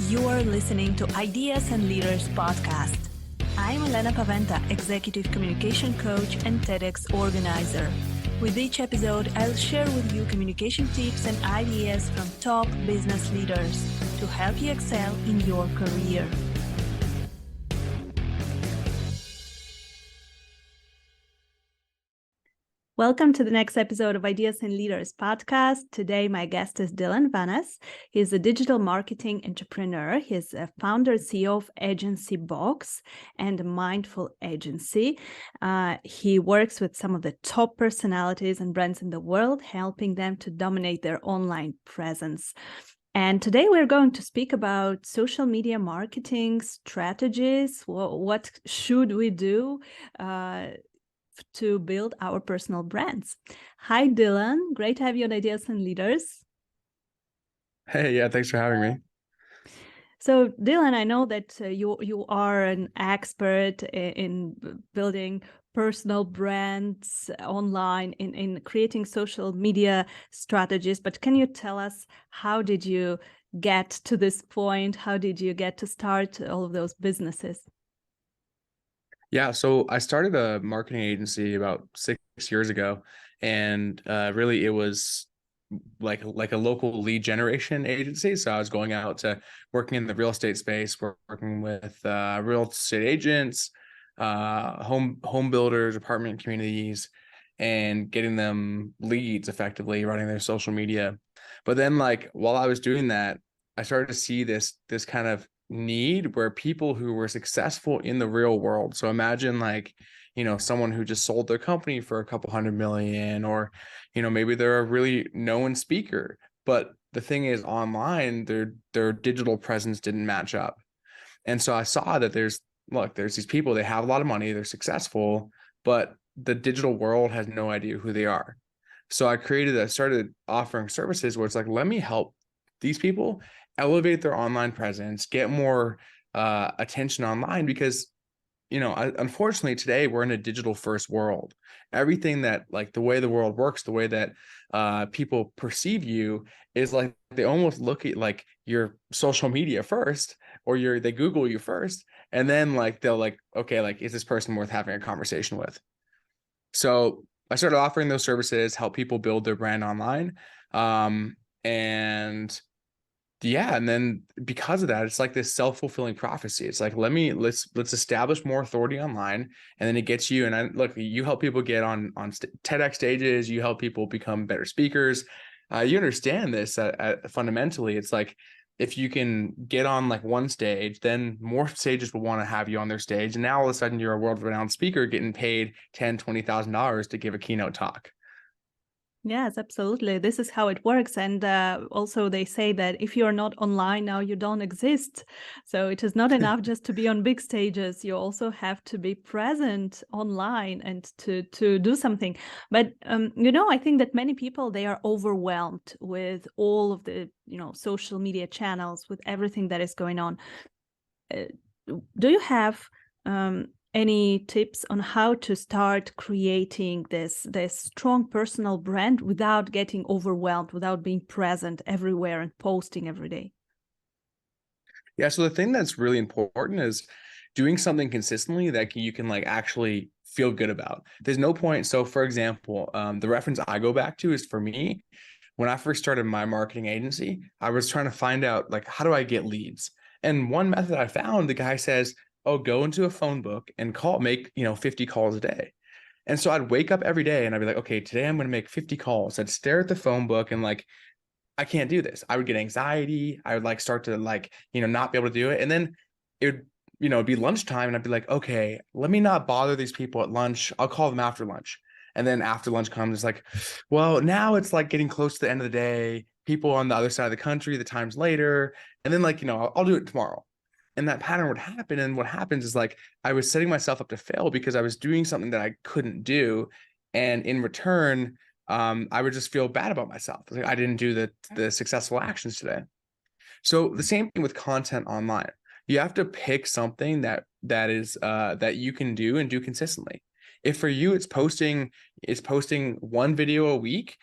You are listening to Ideas and Leaders podcast. I'm Elena Paweta, Executive Communication Coach and TEDx organizer. With each episode, I'll share with you communication tips and ideas from top business leaders to help you excel in your career. Welcome to the next episode of Ideas and Leaders podcast. Today, my guest is Vanas. He's a digital marketing entrepreneur. He's a founder, CEO of AgencyBox and a mindful agency. He works with some of the top personalities and brands in the world, helping them to dominate their online presence. And today we're going to speak about social media marketing strategies. What should we do to build our personal brands? Hi, Dylan. Great to have you on Ideas and Leaders. Hey, yeah, thanks for having me. So, Dylan, I know that you are an expert in building personal brands online, in creating social media strategies. But can you tell us, how did you get to this point? How did you get to start all of those businesses? Yeah, so I started a marketing agency about 6 years ago, and really it was like a local lead generation agency. So I was going out to working in the real estate space, working with real estate agents, home builders, apartment communities, and getting them leads effectively, running their social media. But then, like, while I was doing that, I started to see this kind of need where people who were successful in the real world. So imagine, like, someone who just sold their company for a couple $100 million, or, maybe they're a really known speaker, but the thing is, online, their digital presence didn't match up. And so I saw that there's these people, they have a lot of money, they're successful, but the digital world has no idea who they are. So I started offering services where it's like, let me help these people elevate their online presence, get more attention online, because unfortunately today we're in a digital first world. Everything that, like, the way the world works, the way that people perceive you is like they almost look at like your social media first, or they Google you first, and then like they'll like, okay, like, is this person worth having a conversation with? So I started offering those services, help people build their brand online. And yeah, and then because of that, it's like this self-fulfilling prophecy. It's like, let's establish more authority online, and then it gets you. And you help people get on TEDx stages. You help people become better speakers. You understand this fundamentally. It's like, if you can get on like one stage, then more stages will want to have you on their stage, and now all of a sudden you're a world-renowned speaker getting paid $10,000-$20,000 to give a keynote talk. Yes, absolutely. This is how it works. And also they say that if you're not online now, you don't exist. So it is not enough just to be on big stages. You also have to be present online and to do something. But, I think that many people, they are overwhelmed with all of the, social media channels, with everything that is going on. Do you have any tips on how to start creating this strong personal brand without getting overwhelmed, without being present everywhere and posting every day? Yeah, so the thing that's really important is doing something consistently that you can like actually feel good about. There's no point. So for example, the reference I go back to is, for me, when I first started my marketing agency, I was trying to find out, like, how do I get leads? And one method I found, the guy says, oh, go into a phone book and make 50 calls a day. And so I'd wake up every day and I'd be like, okay, today I'm going to make 50 calls. I'd stare at the phone book and like, I can't do this. I would get anxiety. I would like start to like, not be able to do it. And then it would, it'd be lunchtime and I'd be like, okay, let me not bother these people at lunch. I'll call them after lunch. And then after lunch comes, it's like, well, now it's like getting close to the end of the day. People on the other side of the country, the time's later. And then like, I'll do it tomorrow. And that pattern would happen. And what happens is, like, I was setting myself up to fail because I was doing something that I couldn't do. And in return, I would just feel bad about myself. Like, I didn't do the successful actions today. So the same thing with content online. You have to pick something that you can do and do consistently. If for you it's posting one video a week,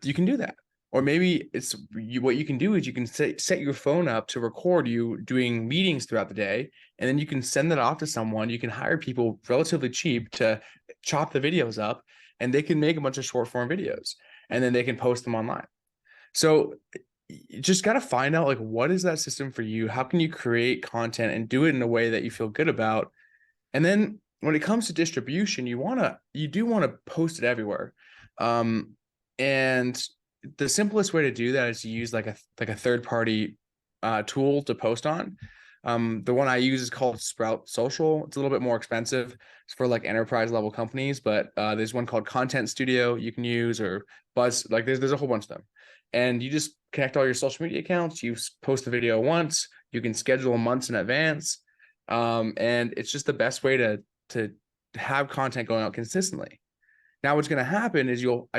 you can do that. Or maybe it's what you can do is you can set your phone up to record you doing meetings throughout the day, and then you can send that off to someone. You can hire people relatively cheap to chop the videos up, and they can make a bunch of short form videos, and then they can post them online. So you just got to find out, like, what is that system for you? How can you create content and do it in a way that you feel good about? And then when it comes to distribution, you do want to post it everywhere. And the simplest way to do that is to use like a third party tool to post on. The one I use is called Sprout Social. It's a little bit more expensive. It's for like enterprise level companies, but there's one called Content Studio you can use, or Buzz. Like there's a whole bunch of them. And you just connect all your social media accounts. You post the video once. You can schedule months in advance. And it's just the best way to have content going out consistently. Now, what's going to happen is you'll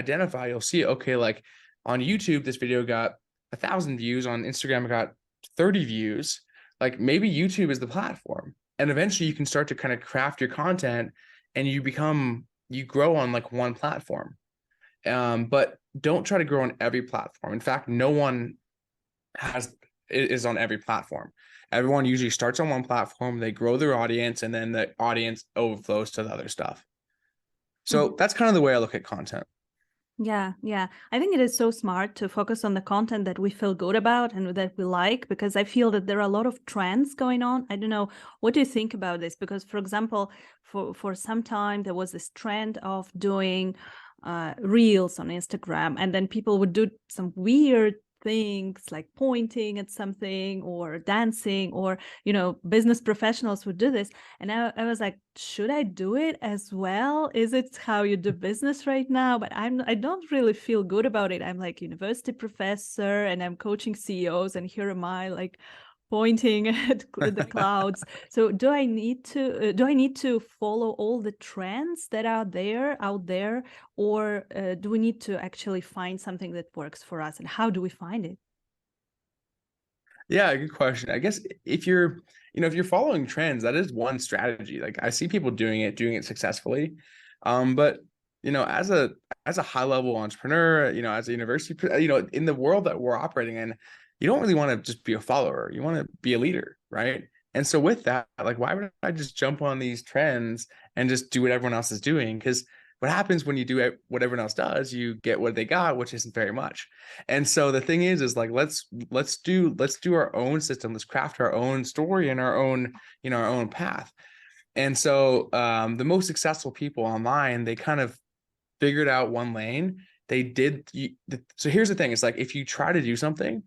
see, okay, like on YouTube, this video got 1,000 views. On Instagram, it got 30 views. Like maybe YouTube is the platform. And eventually you can start to kind of craft your content, and you grow on like one platform. But don't try to grow on every platform. In fact, no one is on every platform. Everyone usually starts on one platform, they grow their audience, and then the audience overflows to the other stuff. So that's kind of the way I look at content. Yeah. I think it is so smart to focus on the content that we feel good about and that we like, because I feel that there are a lot of trends going on. I don't know, what do you think about this? Because, for example, for some time, there was this trend of doing reels on Instagram, and then people would do some weird things like pointing at something or dancing, or business professionals would do this, and I was like, should I do it as well? Is it how you do business right now? But I don't really feel good about it. I'm like university professor and I'm coaching CEOs, and here am I like pointing at the clouds. So do I need to follow all the trends that are out there, or do we need to actually find something that works for us? And how do we find it? Yeah, good question. I guess if you're following trends, that is one strategy. Like I see people doing it successfully. But as a high level entrepreneur, as a university, in the world that we're operating in, you don't really want to just be a follower. You want to be a leader, right? And so with that, like, why would I just jump on these trends and just do what everyone else is doing? Because what happens when you do what everyone else does, you get what they got, which isn't very much. And so the thing is like, let's do our own system. Let's craft our own story and our own path. And so the most successful people online, they kind of figured out one lane. So here's the thing. It's like, if you try to do something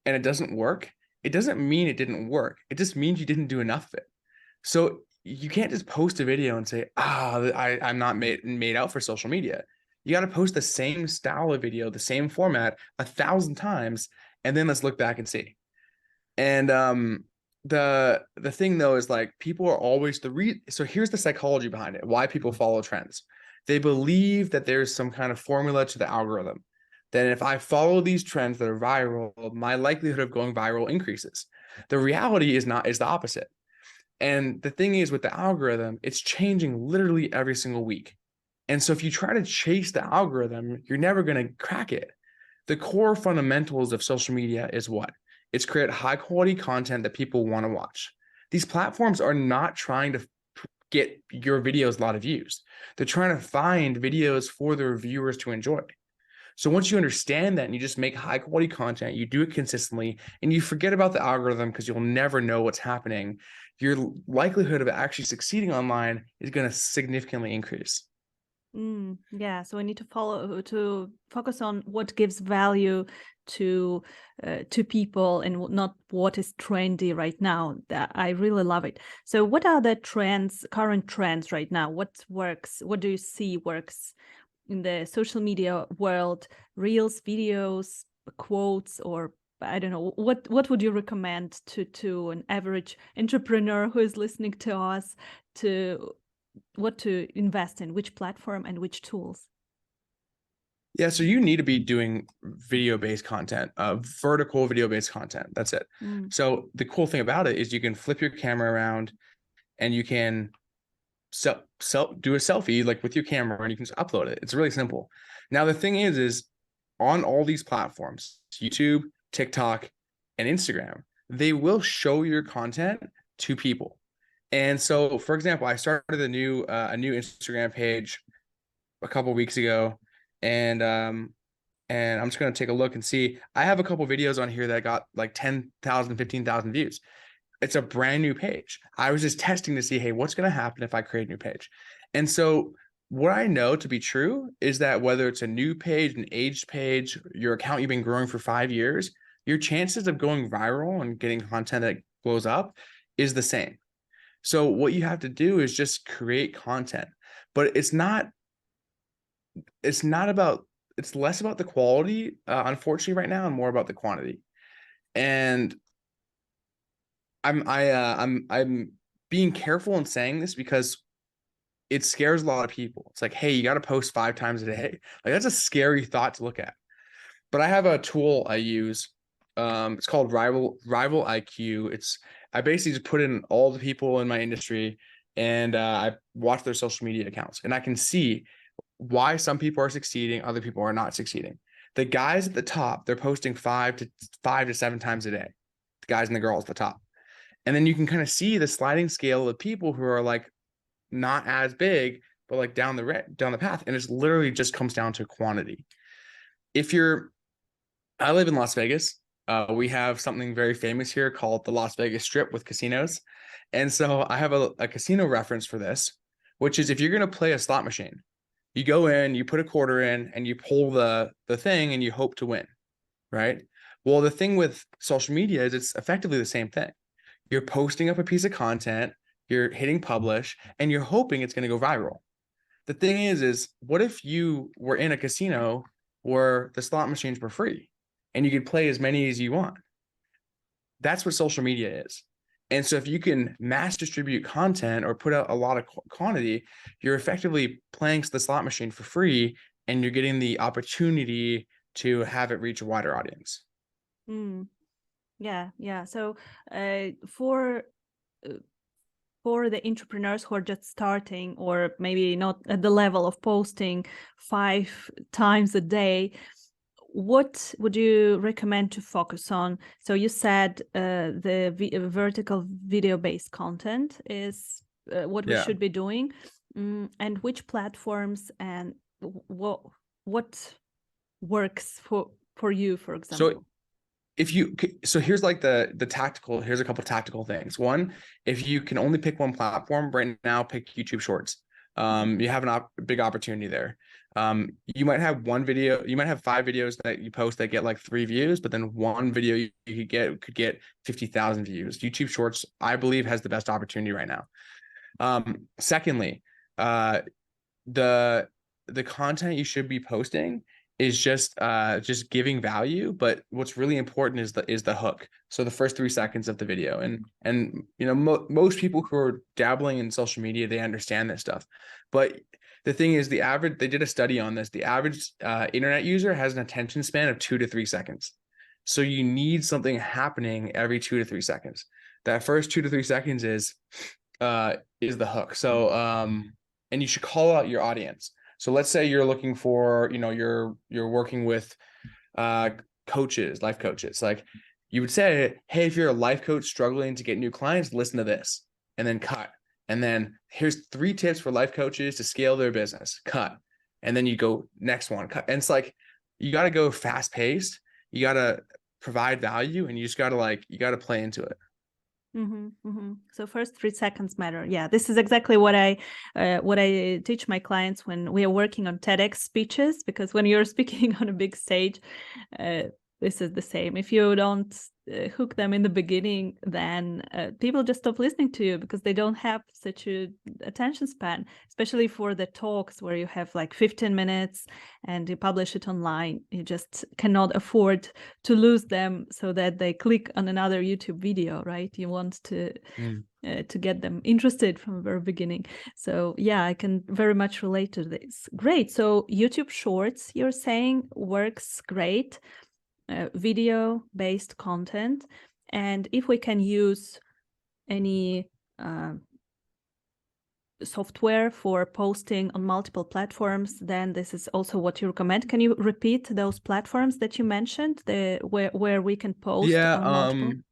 and it doesn't work, it doesn't mean it didn't work. It just means you didn't do enough of it. So you can't just post a video and say, I'm not made out for social media. You got to post the same style of video, the same format 1,000 times, and then let's look back and see. And the thing though is like, people are always so here's the psychology behind it, why people follow trends. They believe that there's some kind of formula to the algorithm, that if I follow these trends that are viral, my likelihood of going viral increases. The reality is the opposite. And the thing is, with the algorithm, it's changing literally every single week. And so if you try to chase the algorithm, you're never going to crack it. The core fundamentals of social media is what? It's create high quality content that people want to watch. These platforms are not trying to get your videos a lot of views. They're trying to find videos for their viewers to enjoy. So once you understand that and you just make high quality content, you do it consistently, and you forget about the algorithm because you'll never know what's happening, your likelihood of actually succeeding online is going to significantly increase. Yeah, so we need to focus on what gives value to people, and not what is trendy right now. I really love it. So what are the current trends right now? What works? What do you see works in the social media world? Reels, videos, quotes, or I don't know, what would you recommend to an average entrepreneur who is listening to us, to what to invest in, which platform and which tools? Yeah, so you need to be doing video-based content, vertical video-based content. That's it. So the cool thing about it is you can flip your camera around and you can do a selfie like with your camera, and you can just upload it. It's really simple. Now the thing is on all these platforms, YouTube, TikTok, and Instagram, they will show your content to people. And so, for example, I started a new Instagram page a couple weeks ago, and I'm just gonna take a look and see. I have a couple videos on here that got like 10,000, 15,000 views. It's a brand new page. I was just testing to see, hey, what's gonna happen if I create a new page? And so what I know to be true is that whether it's a new page, an aged page, your account you've been growing for 5 years, your chances of going viral and getting content that blows up is the same. So what you have to do is just create content, but it's less about the quality, unfortunately, right now, and more about the quantity. And I'm being careful in saying this because it scares a lot of people. It's like, hey, you got to post 5 times a day. Like, that's a scary thought to look at. But I have a tool I use. It's called Rival IQ. I basically just put in all the people in my industry, and I watch their social media accounts, and I can see why some people are succeeding, other people are not succeeding. The guys at the top, they're posting 5 to 7 times a day. The guys and the girls at the top. And then you can kind of see the sliding scale of people who are like not as big, but like down the path. And it's literally just comes down to quantity. I live in Las Vegas. We have something very famous here called the Las Vegas Strip with casinos. And so I have a casino reference for this, which is if you're going to play a slot machine, you go in, you put a quarter in, and you pull the thing and you hope to win, right? Well, the thing with social media is it's effectively the same thing. You're posting up a piece of content, you're hitting publish, and you're hoping it's going to go viral. The thing is what if you were in a casino where the slot machines were free and you could play as many as you want? That's what social media is. And so if you can mass distribute content or put out a lot of quantity, you're effectively playing the slot machine for free, and you're getting the opportunity to have it reach a wider audience. Yeah. So for the entrepreneurs who are just starting, or maybe not at the level of posting 5 times a day, what would you recommend to focus on? So you said the vertical video-based content is what we should be doing. And which platforms, and what works for you, for example? Here's like here's a couple of tactical things. One, if you can only pick one platform right now, pick YouTube Shorts. You have a big opportunity there. You might have 5 videos that you post that get like 3 views, but then one video you could get 50,000 views. YouTube Shorts, I believe, has the best opportunity right now. Secondly, the content you should be posting is just giving value, but what's really important is the hook. So the first 3 seconds of the video, and most people who are dabbling in social media, they understand this stuff. But the thing is, they did a study on this. The average internet user has an attention span of 2 to 3 seconds. So you need something happening every 2 to 3 seconds. That first 2 to 3 seconds is the hook. So and you should call out your audience. So let's say you're looking for, you're working with coaches, life coaches. Like, you would say, hey, if you're a life coach struggling to get new clients, listen to this, and then cut. And then here's 3 tips for life coaches to scale their business, cut. And then you go next one, cut. And it's like, you got to go fast paced. You got to provide value, and you just got to play into it. So first 3 seconds matter. Yeah, this is exactly what I teach my clients when we are working on TEDx speeches, because when you're speaking on a big stage, this is the same. If you don't hook them in the beginning, then people just stop listening to you because they don't have such a attention span, especially for the talks where you have like 15 minutes and you publish it online. You just cannot afford to lose them so that they click on another YouTube video, right? You want to get them interested from the very beginning. So yeah, I can very much relate to this. Great. So YouTube Shorts, you're saying, works great. Video-based content, and if we can use any software for posting on multiple platforms, then this is also what you recommend. Can you repeat those platforms that you mentioned, where we can post Yeah, on multiple?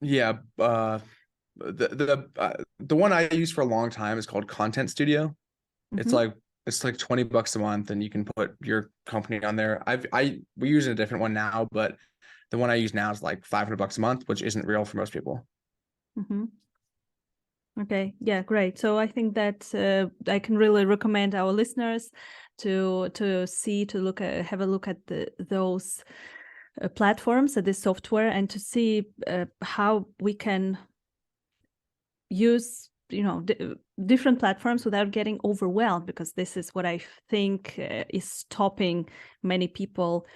yeah. The one I used for a long time is called Content Studio. It's Mm-hmm. like $20 a month, and you can put your company on there. We use a different one now, but the one I use now is like $500 a month, which isn't real for most people. Mm-hmm. Okay, yeah, great. So I think that I can really recommend our listeners to have a look at those platforms, at this software, and to see how we can use different platforms without getting overwhelmed, because this is what I think is stopping many people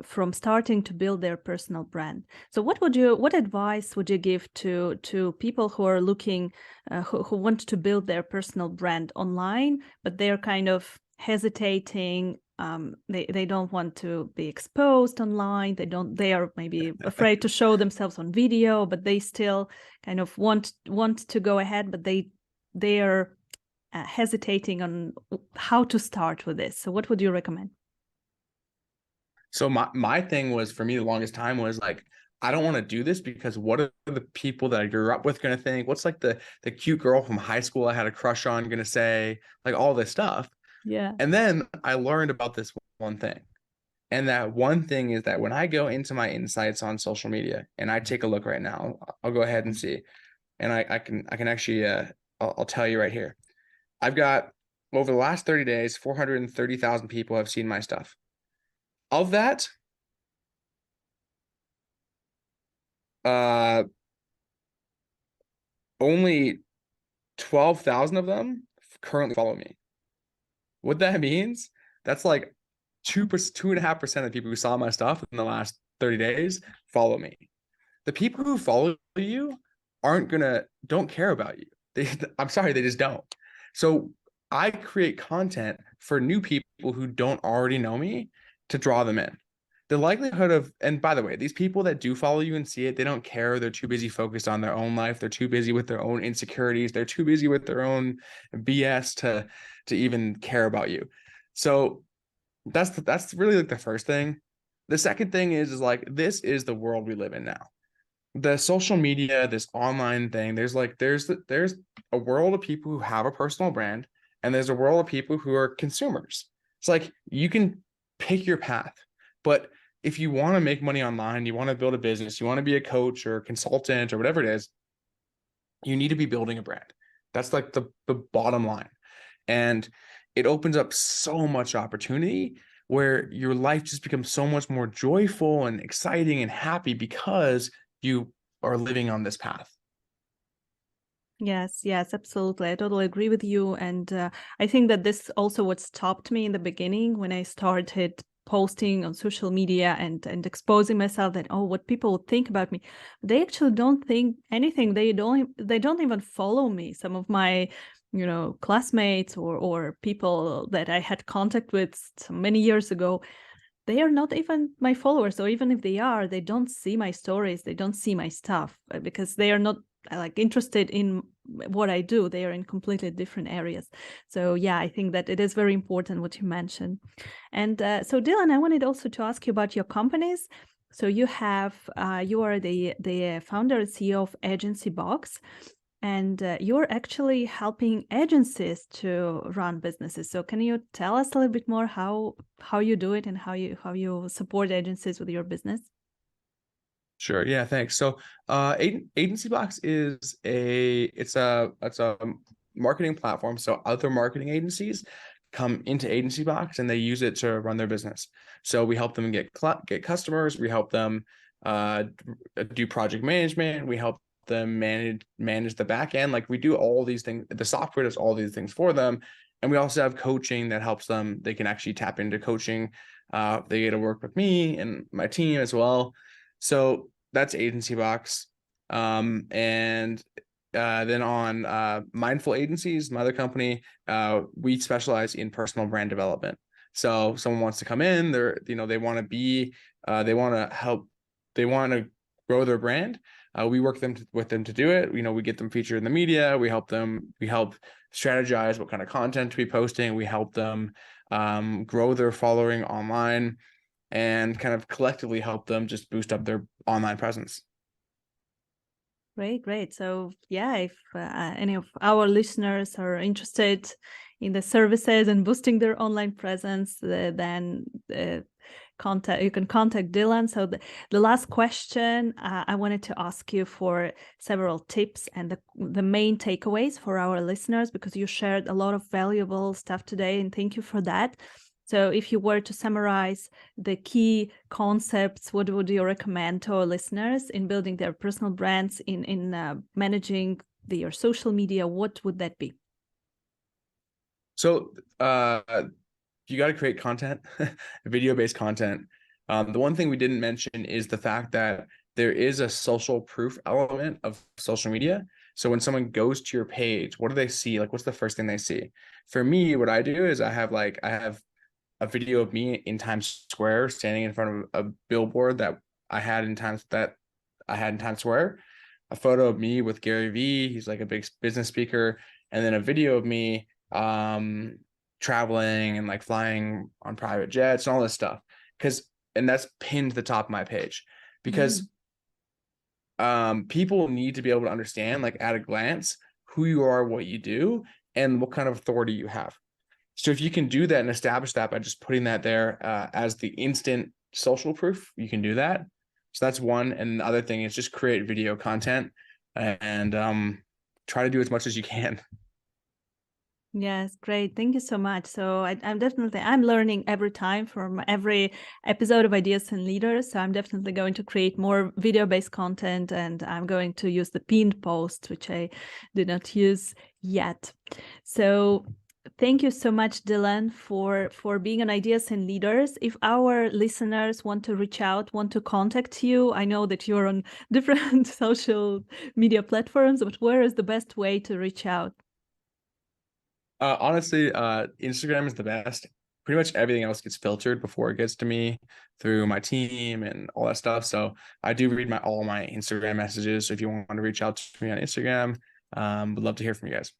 from starting to build their personal brand. So what advice would you give to people who are looking, who want to build their personal brand online, but they're kind of hesitating? They don't want to be exposed online. They are maybe afraid to show themselves on video, but they still kind of want to go ahead, but they are hesitating on how to start with this. So what would you recommend? So my thing was, for me, the longest time was like, I don't want to do this because what are the people that I grew up with going to think? What's like the cute girl from high school I had a crush on going to say? Like all this stuff. Yeah. And then I learned about this one thing. And that one thing is that when I go into my insights on social media and I take a look right now, I'll go ahead and see. And I can actually I'll tell you right here. I've got, over the last 30 days, 430,000 people have seen my stuff. Of that, uh only 12,000 of them currently follow me. What that means, that's like 2.5% of the people who saw my stuff in the last 30 days follow me. The people who follow you don't care about you. I'm sorry, they just don't. So I create content for new people who don't already know me to draw them in. The likelihood of, and by the way, these people that do follow you and see it, they don't care. They're too busy focused on their own life. They're too busy with their own insecurities. They're too busy with their own BS to even care about you. So that's really like the first thing. The second thing is like, this is the world we live in now. The social media, this online thing, there's a world of people who have a personal brand, and there's a world of people who are consumers. It's like, you can pick your path, but if you want to make money online, you want to build a business, you want to be a coach or a consultant or whatever it is, you need to be building a brand. That's like the bottom line. And it opens up so much opportunity where your life just becomes so much more joyful and exciting and happy because you are living on this path. Yes, absolutely. I totally agree with you. And I think that this also what stopped me in the beginning when I started posting on social media and exposing myself, that, oh, what people would think about me. They actually don't think anything. They don't even follow me. Some of my classmates or people that I had contact with so many years ago, they are not even my followers, or even if they are, they don't see my stories, they don't see my stuff, because they are not like interested in what I do. They are in completely different areas. So yeah, I think that it is very important what you mentioned. And so Dylan, I wanted also to ask you about your companies. So you are the founder and CEO of AgencyBox, and you're actually helping agencies to run businesses. So can you tell us a little bit more how you do it and how you support agencies with your business? Sure. Yeah, thanks. So AgencyBox is it's a marketing platform. So other marketing agencies come into AgencyBox and they use it to run their business. So we help them get customers, we help them do project management, we help them manage the back end. Like, we do all these things. The software does all these things for them. And we also have coaching that helps them. They can actually tap into coaching. They get to work with me and my team as well. So that's AgencyBox. And then on Mindful Agencies, my other company, we specialize in personal brand development. So someone wants to come in, they want to help, they want to grow their brand. We work with them to do it. We get them featured in the media. We help strategize what kind of content to be posting. We help them grow their following online, and kind of collectively help them just boost up their online presence. Great. So yeah, if any of our listeners are interested in the services and boosting their online presence, then you can contact Dylan. So the last question, I wanted to ask you for several tips and the main takeaways for our listeners, because you shared a lot of valuable stuff today, and thank you for that. So if you were to summarize the key concepts, what would you recommend to our listeners in building their personal brands, in managing your social media? What would that be? So you got to create content, video-based content. The one thing we didn't mention is the fact that there is a social proof element of social media. So when someone goes to your page, what do they see? Like, what's the first thing they see? For me, what I do is I have a video of me in Times Square standing in front of a billboard that I had in Times Square, a photo of me with Gary Vee, he's like a big business speaker, and then a video of me traveling and like flying on private jets and all this stuff. And that's pinned to the top of my page, because people need to be able to understand, like at a glance, who you are, what you do, and what kind of authority you have. So if you can do that and establish that by just putting that there as the instant social proof, you can do that. So that's one. And the other thing is just create video content and try to do as much as you can. Yes, great. Thank you so much. So I'm learning every time from every episode of Ideas and Leaders. So I'm definitely going to create more video-based content, and I'm going to use the pinned post, which I did not use yet. So thank you so much, Dylan, for being on Ideas and Leaders. If our listeners want to reach out, want to contact you, I know that you're on different social media platforms, but where is the best way to reach out? Honestly, Instagram is the best. Pretty much everything else gets filtered before it gets to me through my team and all that stuff. So I do read all my Instagram messages. So if you want to reach out to me on Instagram, would love to hear from you guys.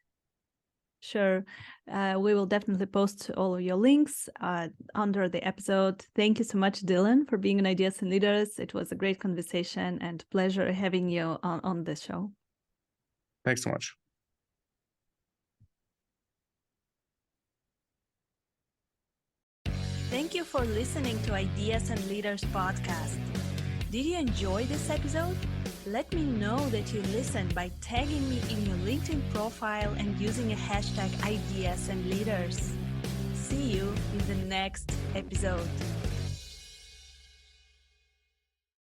Sure. We will definitely post all of your links under the episode. Thank you so much, Dylan, for being on Ideas and Leaders. It was a great conversation and pleasure having you on this show. Thanks so much. Thank you for listening to Ideas and Leaders podcast. Did you enjoy this episode? Let me know that you listened by tagging me in your LinkedIn profile and using a hashtag Ideas and Leaders. See you in the next episode.